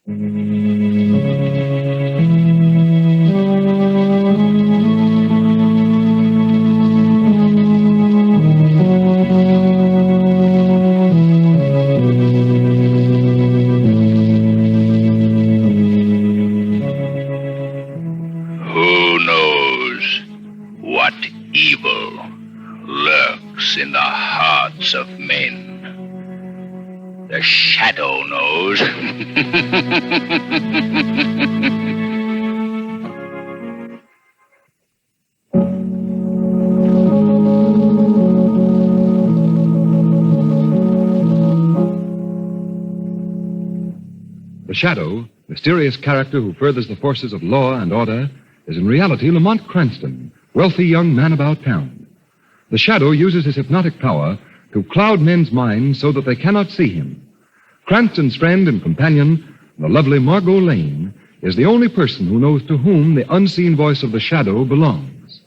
Who knows what evil lurks in the hearts of men? The shadow knows. The Shadow, mysterious character who furthers the forces of law and order, is in reality Lamont Cranston, wealthy young man about town. The Shadow uses his hypnotic power to cloud men's minds so that they cannot see him. Cranston's friend and companion, the lovely Margot Lane, is the only person who knows to whom the unseen voice of the Shadow belongs.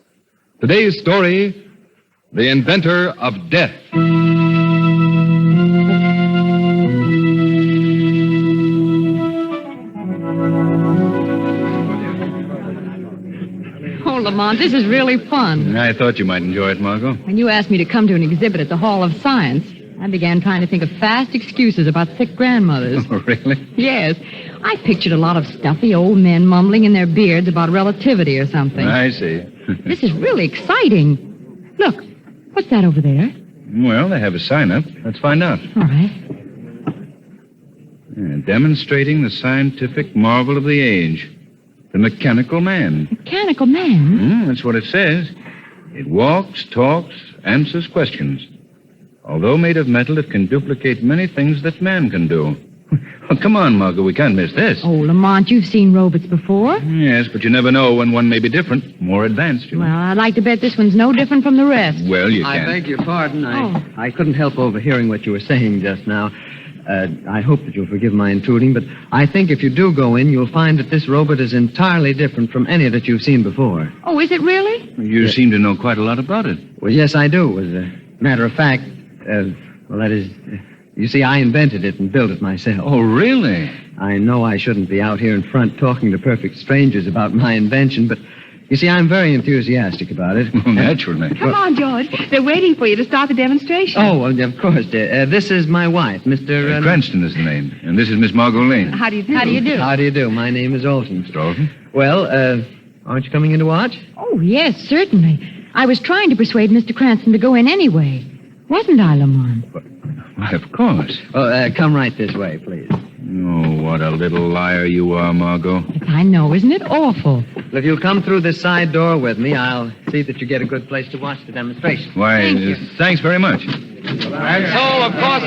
Today's story, The Inventor of Death. Oh, Lamont, this is really fun. I thought you might enjoy it, Margot. When you asked me to come to an exhibit at the Hall of Science, I began trying to think of fast excuses about sick grandmothers. Oh, really? Yes. I pictured a lot of stuffy old men mumbling in their beards about relativity or something. I see. This is really exciting. Look, what's that over there? Well, they have a sign up. Let's find out. All right. Demonstrating the scientific marvel of the age. The mechanical man. Mechanical man? That's what it says. It walks, talks, answers questions. Although made of metal, it can duplicate many things that man can do. Oh, come on, Margot, we can't miss this. Oh, Lamont, you've seen robots before. Yes, but you never know when one may be different, more advanced, you know. Well, I'd like to bet this one's no different from the rest. Well, you I can. beg your pardon. Oh. I couldn't help overhearing what you were saying just now. I hope that you'll forgive my intruding, but I think if you do go in, you'll find that this robot is entirely different from any that you've seen before. Oh, is it really? You seem to know quite a lot about it. Well, yes, I do. As a matter of fact, you see, I invented it and built it myself. Oh, really? I know I shouldn't be out here in front talking to perfect strangers about my invention, but you see, I'm very enthusiastic about it. Well, naturally. Come on, George. They're waiting for you to start the demonstration. Oh, well, of course, dear. This is my wife, Mr. Cranston is the name, and this is Miss Margot Lane. How do you do? How do you do? My name is Alton. Mr. Alton? Well, aren't you coming in to watch? Oh, yes, certainly. I was trying to persuade Mr. Cranston to go in anyway. Wasn't I, Lamont? Why, of course. Oh, come right this way, please. Oh, what a little liar you are, Margot. Yes, I know. Isn't it awful? Well, if you'll come through this side door with me, I'll see that you get a good place to watch the demonstration. Why, Thank you. thanks very much. And so, of course,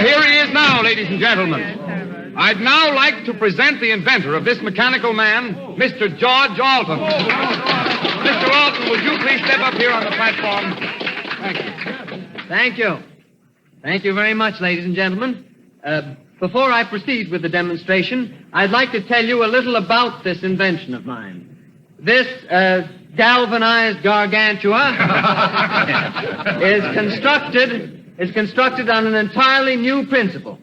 here he is now, ladies and gentlemen. I'd now like to present the inventor of this mechanical man, Mr. George Alton. Mr. Alton, would you please step up here on the platform? Thank you. Thank you. Thank you very much, ladies and gentlemen. Before I proceed with the demonstration, I'd like to tell you a little about this invention of mine. This galvanized gargantua is constructed on an entirely new principle.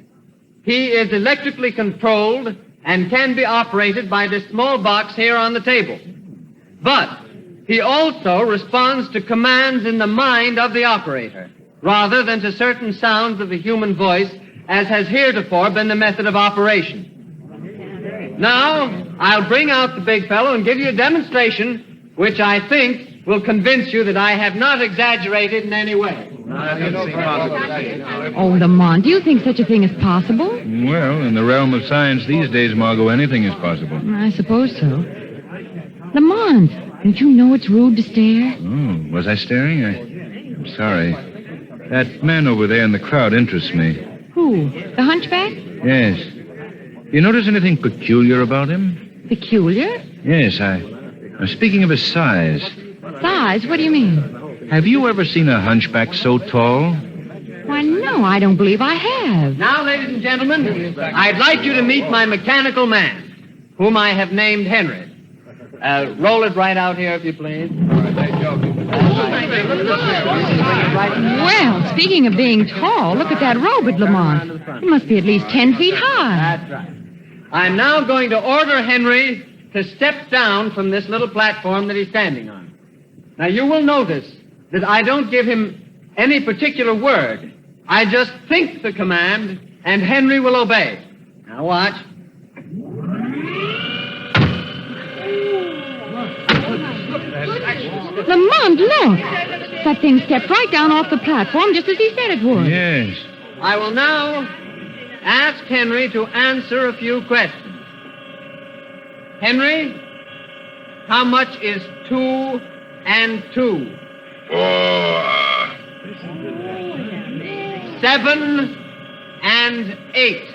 He is electrically controlled and can be operated by this small box here on the table. But he also responds to commands in the mind of the operator, rather than to certain sounds of the human voice, as has heretofore been the method of operation. Now, I'll bring out the big fellow and give you a demonstration which I think will convince you that I have not exaggerated in any way. Oh, Lamont, do you think such a thing is possible? Well, in the realm of science these days, Margot, anything is possible. I suppose so. Lamont, don't you know it's rude to stare? Oh, was I staring? I'm sorry. That man over there in the crowd interests me. Who? The hunchback? Yes. You notice anything peculiar about him? Peculiar? Yes, I'm speaking of his size. Size? What do you mean? Have you ever seen a hunchback so tall? Why, no, I don't believe I have. Now, ladies and gentlemen, I'd like you to meet my mechanical man, whom I have named Henry. Roll it right out here, if you please. Well, speaking of being tall, look at that robot, Lamont. It must be at least 10 feet high. That's right. I'm now going to order Henry to step down from this little platform that he's standing on. Now, you will notice that I don't give him any particular word. I just think the command, and Henry will obey. Now, watch. Lamont, look. That thing stepped right down off the platform just as he said it would. Yes. I will now ask Henry to answer a few questions. Henry, how much is 2 and 2? 4. 7 and 8.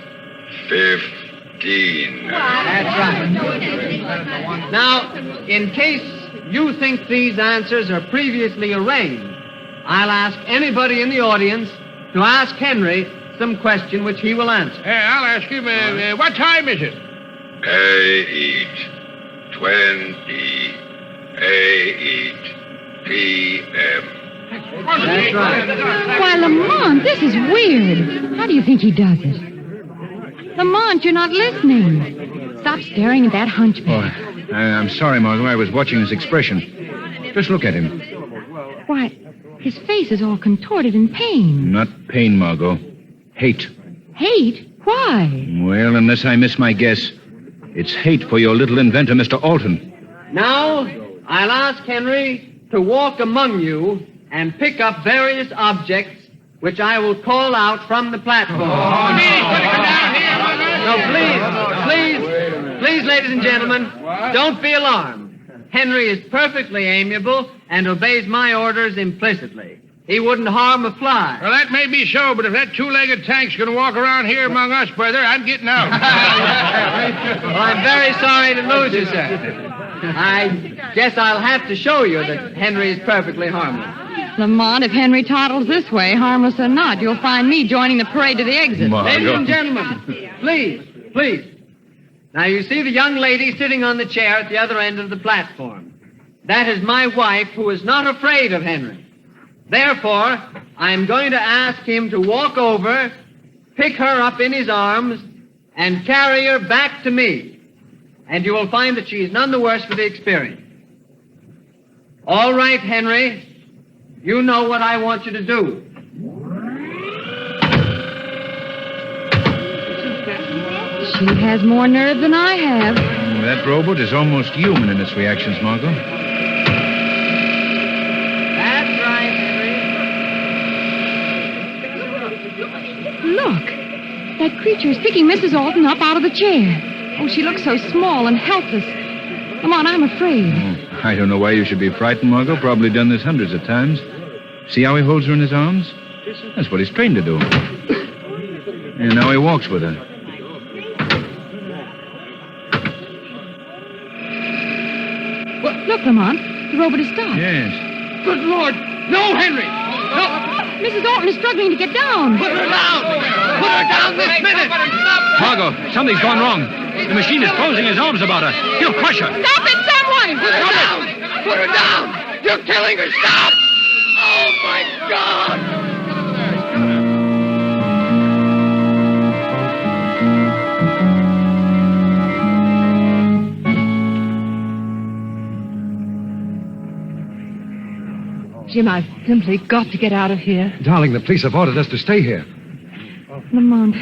15. That's right. Now, in case you think these answers are previously arranged, I'll ask anybody in the audience to ask Henry some question which he will answer. I'll ask him, what time is it? 8 p.m. That's right. Why, Lamont, this is weird. How do you think he does it? Lamont, you're not listening. Stop staring at that hunchback. Oh, I'm sorry, Margot. I was watching his expression. Just look at him. Why, his face is all contorted in pain. Not pain, Margot. Hate. Hate? Why? Well, unless I miss my guess, it's hate for your little inventor, Mr. Alton. Now, I'll ask Henry to walk among you and pick up various objects which I will call out from the platform. No, please, ladies and gentlemen, don't be alarmed. Henry is perfectly amiable and obeys my orders implicitly. He wouldn't harm a fly. Well, that may be so, but if that two-legged tank's going to walk around here among us, brother, I'm getting out. Well, I'm very sorry to lose you, sir. I guess I'll have to show you that Henry is perfectly harmless. Lamont, if Henry toddles this way, harmless or not, you'll find me joining the parade to the exit. Ladies and gentlemen, please. Now, you see the young lady sitting on the chair at the other end of the platform. That is my wife, who is not afraid of Henry. Therefore, I'm going to ask him to walk over, pick her up in his arms, and carry her back to me. And you will find that she is none the worse for the experience. All right, Henry. You know what I want you to do. She has more nerve than I have. That robot is almost human in its reactions, Margot. That's right, Henry. Look. That creature is picking Mrs. Alton up out of the chair. Oh, she looks so small and helpless. Lamont, I'm afraid. Oh, I don't know why you should be frightened, Margot. Probably done this hundreds of times. See how he holds her in his arms? That's what he's trained to do. And now he walks with her. Look, Lamont. The robot has stopped. Yes. Good Lord! No, Henry! No! Mrs. Alton is struggling to get down. Put her down! Put her down this minute! Margot, something's gone wrong. The machine is closing his arms about her. He'll crush her. Stop it, someone! Put her down! Put her down! You're killing her! Stop! Oh, my God! Jim, I've simply got to get out of here. Darling, the police have ordered us to stay here. Lamont,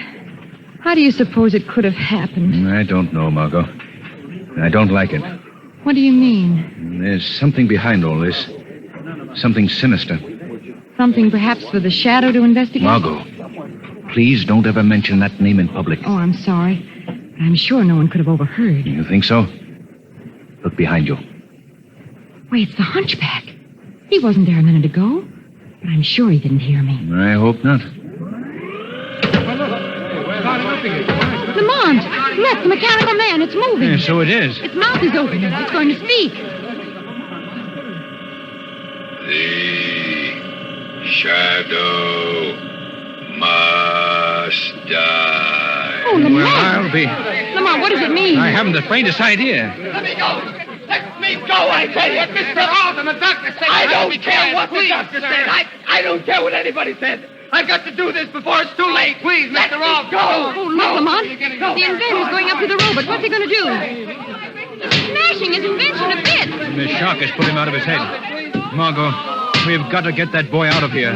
how do you suppose it could have happened? I don't know, Margot. I don't like it. What do you mean? There's something behind all this. Something sinister. Something perhaps for the Shadow to investigate? Margot, please don't ever mention that name in public. Oh, I'm sorry. I'm sure no one could have overheard. You think so? Look behind you. Wait, it's the hunchback. He wasn't there a minute ago. But I'm sure he didn't hear me. I hope not. Lamont, look, the mechanical man. It's moving. Yeah, so it is. Its mouth is open. It's going to speak. The shadow must die. Oh, Lamont. Well, I'll be... Lamont, what does it mean? I haven't the faintest idea. Let me go! Let me go, I tell you! Mr. Alton, the doctor said... I don't care what the doctor said! I don't care what anybody said! I've got to do this before it's too late. Please, Mr. Rolfe, go. Oh, look, Lamont. The inventor's going up to the robot. What's he going to do? He's smashing his invention a bit. The shock has put him out of his head. Margot, we've got to get that boy out of here.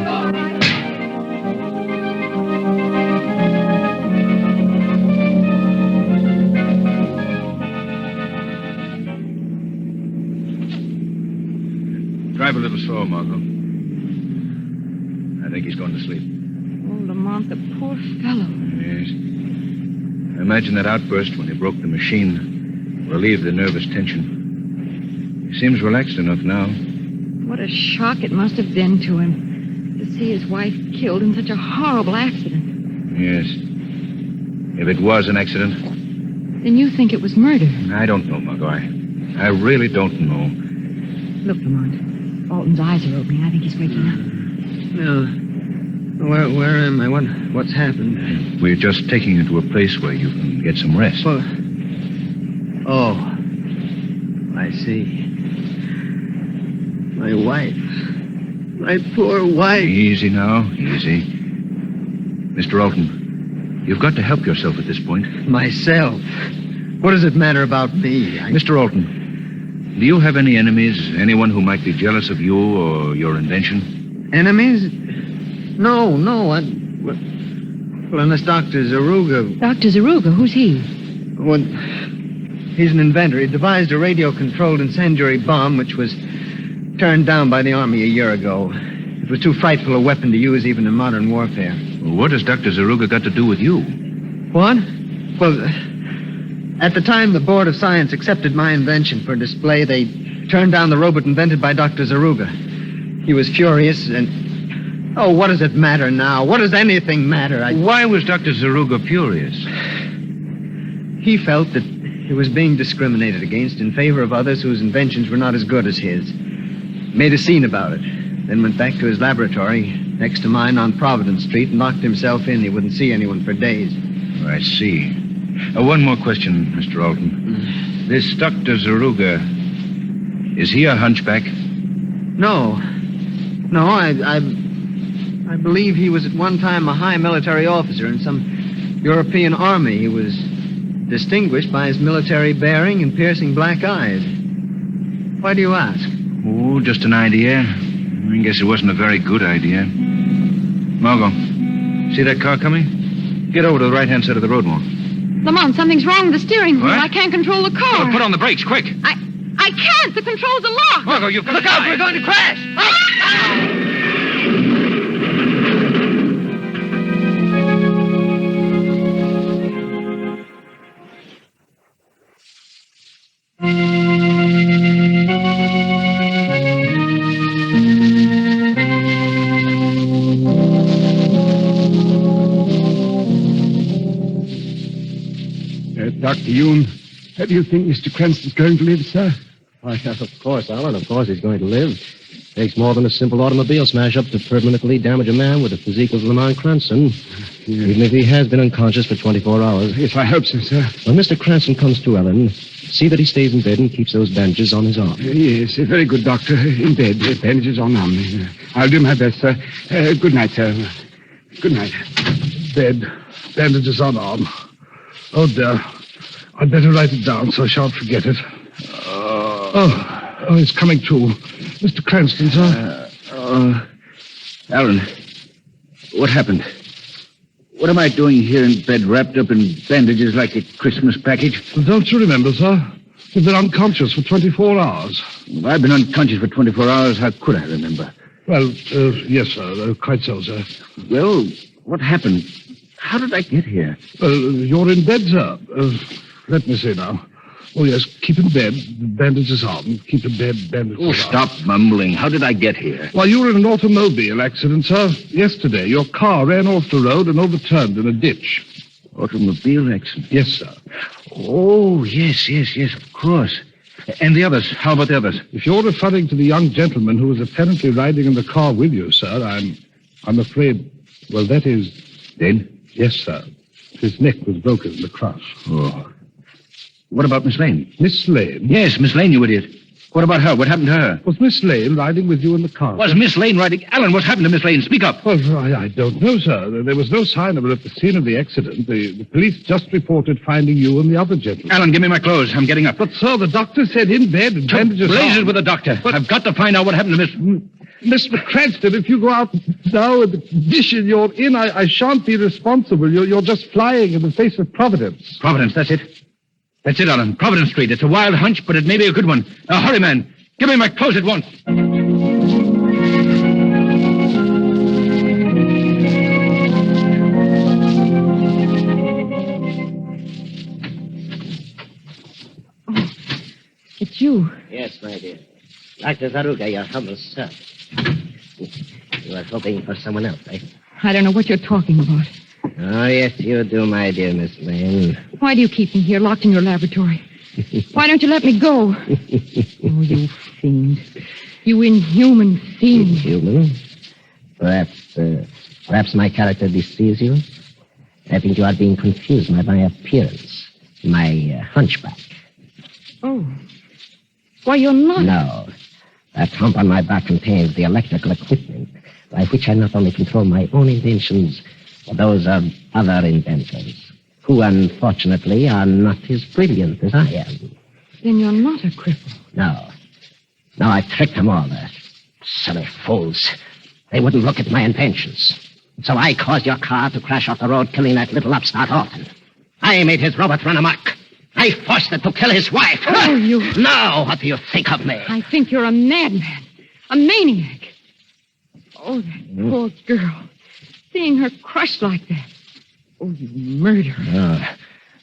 Drive a little slower, Margot. I think he's going to sleep. Oh, Lamont, the poor fellow. Yes. I imagine that outburst when he broke the machine relieved the nervous tension. He seems relaxed enough now. What a shock it must have been to him to see his wife killed in such a horrible accident. Yes. If it was an accident. Then you think it was murder. I don't know, Margot. I really don't know. Look, Lamont. Alton's eyes are opening. I think he's waking up. No. Where am I? What's happened? We're just taking you to a place where you can get some rest. Well, oh, I see. My wife. My poor wife. Easy now, easy. Mr. Alton, you've got to help yourself at this point. Myself? What does it matter about me? Mr. Alton, do you have any enemies? Anyone who might be jealous of you or your invention? Enemies? No. Well, unless Dr. Zaruga... Dr. Zaruga, who's he? Well, he's an inventor. He devised a radio-controlled incendiary bomb which was turned down by the Army a year ago. It was too frightful a weapon to use even in modern warfare. Well, what has Dr. Zaruga got to do with you? What? Well, at the time the Board of Science accepted my invention for display, they turned down the robot invented by Dr. Zaruga. He was furious and... Oh, what does it matter now? What does anything matter? Why was Dr. Zaruga furious? He felt that he was being discriminated against in favor of others whose inventions were not as good as his. Made a scene about it. Then went back to his laboratory next to mine on Providence Street and locked himself in. He wouldn't see anyone for days. I see. One more question, Mr. Alton. This Dr. Zaruga, is he a hunchback? No, I believe he was at one time a high military officer in some European army. He was distinguished by his military bearing and piercing black eyes. Why do you ask? Oh, just an idea. I guess it wasn't a very good idea. Margot, see that car coming? Get over to the right-hand side of the road more. Lamont, something's wrong with the steering wheel. What? I can't control the car. Oh, put on the brakes, quick. I can't. The controls are locked. Margot, you've got Look out, we're going to crash! Dr. Yoon, how do you think Mr. Cranston's going to live, sir? Why, of course, Alan. Of course he's going to live. Takes more than a simple automobile smash-up to permanently damage a man with the physique of Lamont Cranston. Even if he has been unconscious for 24 hours. Yes, I hope so, sir. When Mr. Cranston comes to, Ellen, see that he stays in bed and keeps those bandages on his arm. Yes, very good, Doctor. In bed, bandages on arm. I'll do my best, sir. Good night, sir. Good night. Bed, bandages on arm. Oh, dear. I'd better write it down so I shan't forget it. Oh, it's coming true. Mr. Cranston, sir. Alan, what happened? What am I doing here in bed wrapped up in bandages like a Christmas package? Well, don't you remember, sir? You've been unconscious for 24 hours. If I've been unconscious for 24 hours, how could I remember? Well, yes, sir. Quite so, sir. Well, what happened? How did I get here? Well, you're in bed, sir. Let me see now. Oh, yes, keep in bed, bandages on. Keep in bed, bandages on. Oh, stop mumbling. How did I get here? Well, you were in an automobile accident, sir. Yesterday, your car ran off the road and overturned in a ditch. Automobile accident? Yes, sir. Oh, yes, of course. And the others? How about the others? If you're referring to the young gentleman who was apparently riding in the car with you, sir, I'm afraid, well, that is... Dead? Yes, sir. His neck was broken in the crush. Oh. What about Miss Lane? Miss Lane? Yes, Miss Lane, you idiot. What about her? What happened to her? Was Miss Lane riding with you in the car? Was Miss Lane riding? Alan, what happened to Miss Lane? Speak up. Well, I don't know, sir. There was no sign of her at the scene of the accident. The police just reported finding you and the other gentleman. Alan, give me my clothes. I'm getting up. But, sir, the doctor said in bed and bandages Blazes on. with the doctor. But- I've got to find out what happened to Miss... Mr. Cranston, if you go out now in the condition you're in, I shan't be responsible. You're just flying in the face of Providence. Providence, that's it. That's it, Alan. Providence Street. It's a wild hunch, but it may be a good one. Now, hurry, man. Give me my clothes at once. It's you. Yes, my dear. Dr. Zaruga, your humble servant. You were hoping for someone else, eh? I don't know what you're talking about. Oh, yes, you do, my dear Miss Lane. Why do you keep me here, locked in your laboratory? Why don't you let me go? Oh, you fiend. You inhuman fiend. Human? Perhaps my character deceives you? I think you are being confused by my appearance. My hunchback. Oh. Why, you're not. No. That hump on my back contains the electrical equipment by which I not only control my own inventions, but those of other inventors, who unfortunately are not as brilliant as I am. Then you're not a cripple. No. No, I tricked them all, the silly fools. They wouldn't look at my inventions. So I caused your car to crash off the road, killing that little upstart Orton. I made his robot run amok. I forced it to kill his wife. Oh, you... Now, what do you think of me? I think you're a madman. A maniac. Oh, that poor girl. Seeing her crushed like that. Oh, you murderer. Oh,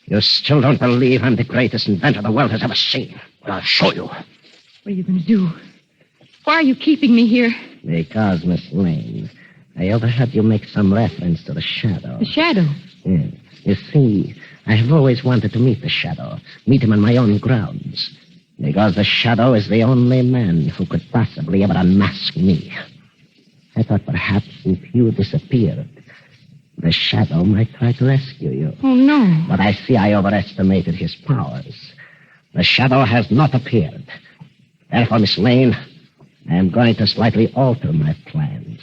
you still don't believe I'm the greatest inventor the world has ever seen. Well, I'll show you. What are you going to do? Why are you keeping me here? Because, Miss Lane, I overheard you make some reference to the Shadow. The shadow. Yeah. You see, I have always wanted to meet the Shadow. Meet him on my own grounds. Because the Shadow is the only man who could possibly ever unmask me. I thought perhaps if you disappeared, the Shadow might try to rescue you. Oh, no. But I see I overestimated his powers. The Shadow has not appeared. Therefore, Miss Lane, I am going to slightly alter my plans.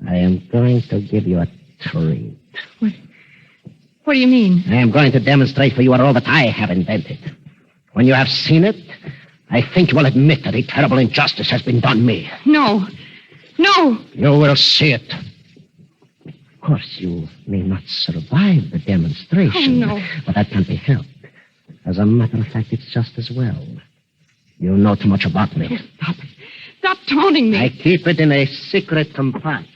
I am going to give you a treat. What do you mean? I am going to demonstrate for you a robot I have invented. When you have seen it, I think you will admit that a terrible injustice has been done me. No. No. You will see it. Of course, you may not survive the demonstration. Oh, no. But that can't be helped. As a matter of fact, it's just as well. You know too much about me. Oh, stop it. Stop taunting me. I keep it in a secret compartment.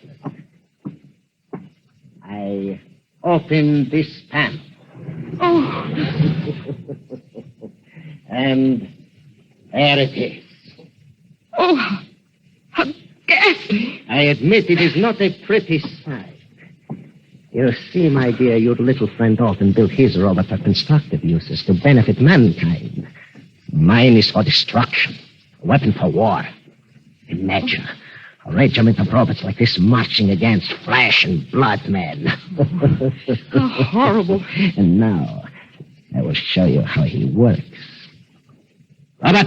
I open this pan. Oh. And there it is. Oh, how ghastly. I admit it is not a pretty sight. You see, my dear, your little friend Alton built his robot for constructive uses to benefit mankind. Mine is for destruction, a weapon for war. Imagine a regiment of robots like this marching against flesh and blood men. How horrible. And now, I will show you how he works. Robot,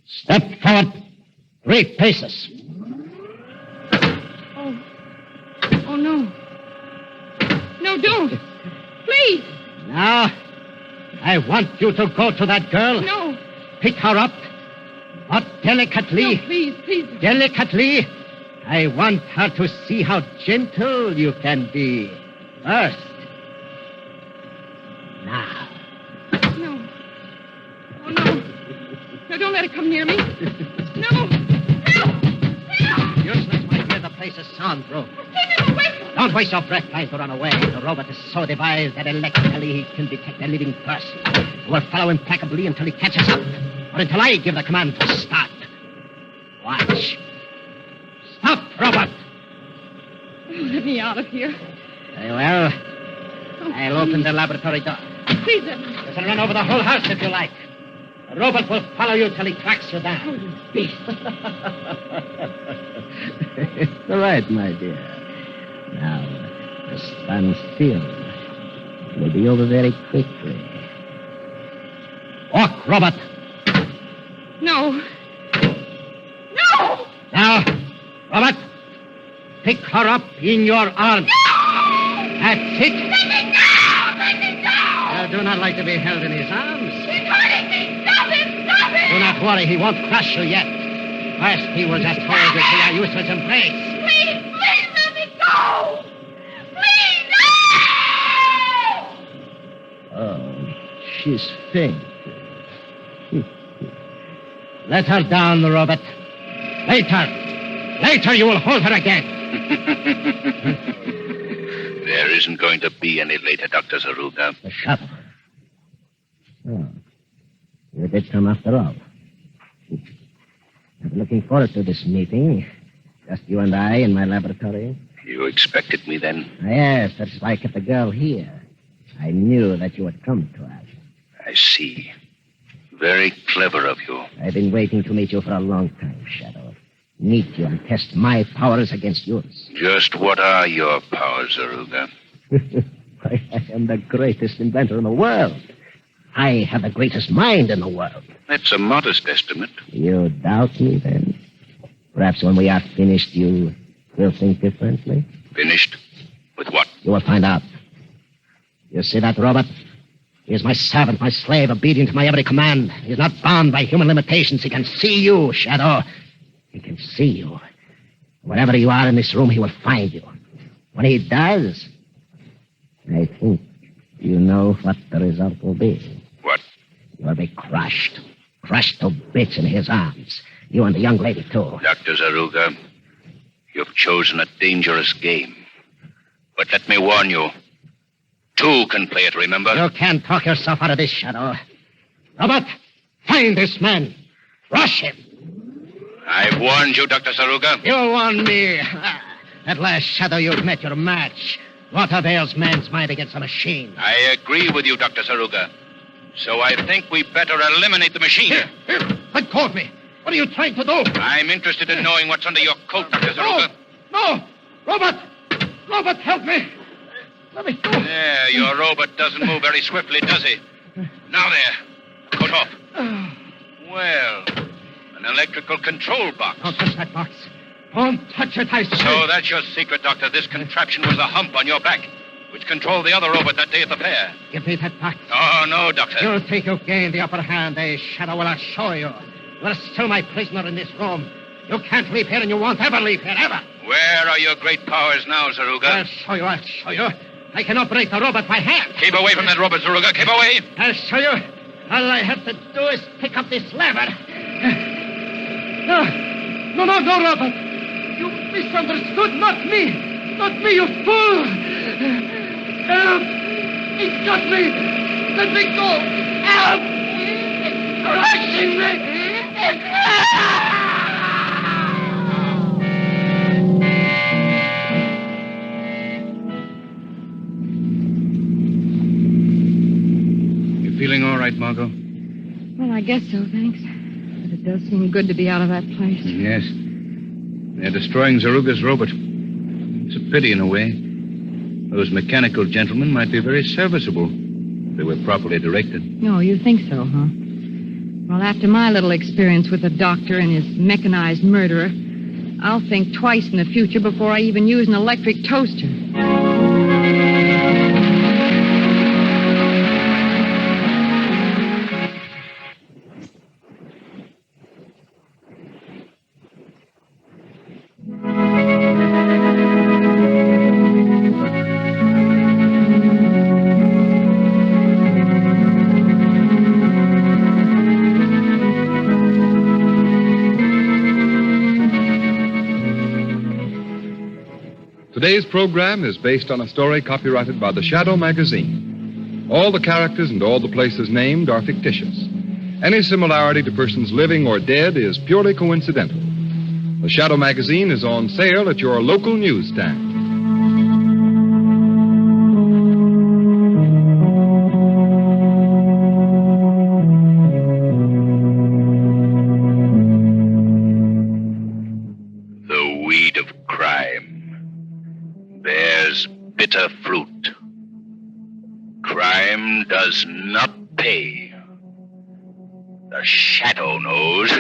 step forward 3 paces. Oh, no. No, don't. Please. Now, I want you to go to that girl. No. Pick her up. But delicately. No, please, please. Delicately. I want her to see how gentle you can be. First. Now. No. Oh, no. No, don't let it come near me. No. Help! Help! Useless, my dear. The place is soundproof. Keep him away from me. Don't waste your breath trying to run away. The robot is so devised that electrically he can detect a living person. You will follow implacably until he catches up. Or until I give the command to start. Watch. Stop, robot. Oh, let me out of here. Very well. Oh, I'll open the laboratory door. Please, let me. You can run over the whole house if you like. The robot will follow you till he tracks you down. Oh, you beast. It's all right, my dear. Now, just stand still. It will be over very quickly. Walk, robot. No. No! Now, Robert, pick her up in your arms. No! That's it. Let me go! Let me go! I do not like to be held in his arms. He's hurting me! Stop him! Stop him! Do not worry, he won't crush you yet. First, he will just hold you to your useless embrace. Please let me go! Please, no! Oh, she's faint. Let her down, Robert. Later you will hold her again. There isn't going to be any later, Dr. Zaruga. The shadow. Oh, you did come after all. I'm looking forward to this meeting. Just you and I in my laboratory. You expected me then? Yes, that's why I kept the girl here. I knew that you would come to us. I see. Very clever of you. I've been waiting to meet you for a long time, Shadow. Meet you and test my powers against yours. Just what are your powers, Zaruga? I am the greatest inventor in the world. I have the greatest mind in the world. That's a modest estimate. You doubt me, then? Perhaps when we are finished, you will think differently? Finished? With what? You will find out. You see that, Robert? He is my servant, my slave, obedient to my every command. He is not bound by human limitations. He can see you, Shadow. He can see you. Wherever you are in this room, he will find you. When he does, I think you know what the result will be. What? You will be crushed. Crushed to bits in his arms. You and the young lady, too. Dr. Zaruga, you've chosen a dangerous game. But let me warn you, two can play it, remember? You can't talk yourself out of this, Shadow. Robert, find this man. Rush him. I've warned you, Dr. Zaruga. You warned me. At last, Shadow, you've met your match. What avails man's mind against a machine? I agree with you, Dr. Zaruga. So I think we better eliminate the machine. Here, let go of me. What are you trying to do? I'm interested in knowing what's under your coat, Dr. Zaruga. No! Robert! Robert, help me! Let me go. There, your robot doesn't move very swiftly, does he? Now there. Coat off. Well, an electrical control box. Don't touch that box. Don't touch it, I say. So that's your secret, Doctor. This contraption was a hump on your back, which controlled the other robot that day at the fair. Give me that box. Oh, no, Doctor. You think you've gained the upper hand, eh, Shadow? Well, I'll show you. You are still my prisoner in this room. You can't leave here, and you won't ever leave here, ever. Where are your great powers now, Zaruga? I'll show you. I can operate the robot by hand. Keep away from that robot, Zaruga. Keep away. I'll show you. All I have to do is pick up this lever. No, Robert. You misunderstood. Not me. Not me, you fool. Help. He's got me. Let me go. Help. It's crushing me. Feeling all right, Margot? Well, I guess so, thanks. But it does seem good to be out of that place. Yes. They're destroying Zaruga's robot. It's a pity in a way. Those mechanical gentlemen might be very serviceable if they were properly directed. No, you think so, huh? Well, after my little experience with the doctor and his mechanized murderer, I'll think twice in the future before I even use an electric toaster. Today's program is based on a story copyrighted by the Shadow magazine. All the characters and all the places named are fictitious. Any similarity to persons living or dead is purely coincidental. The Shadow magazine is on sale at your local newsstand. The weed of crime bears bitter fruit. Crime does not pay. The shadow knows.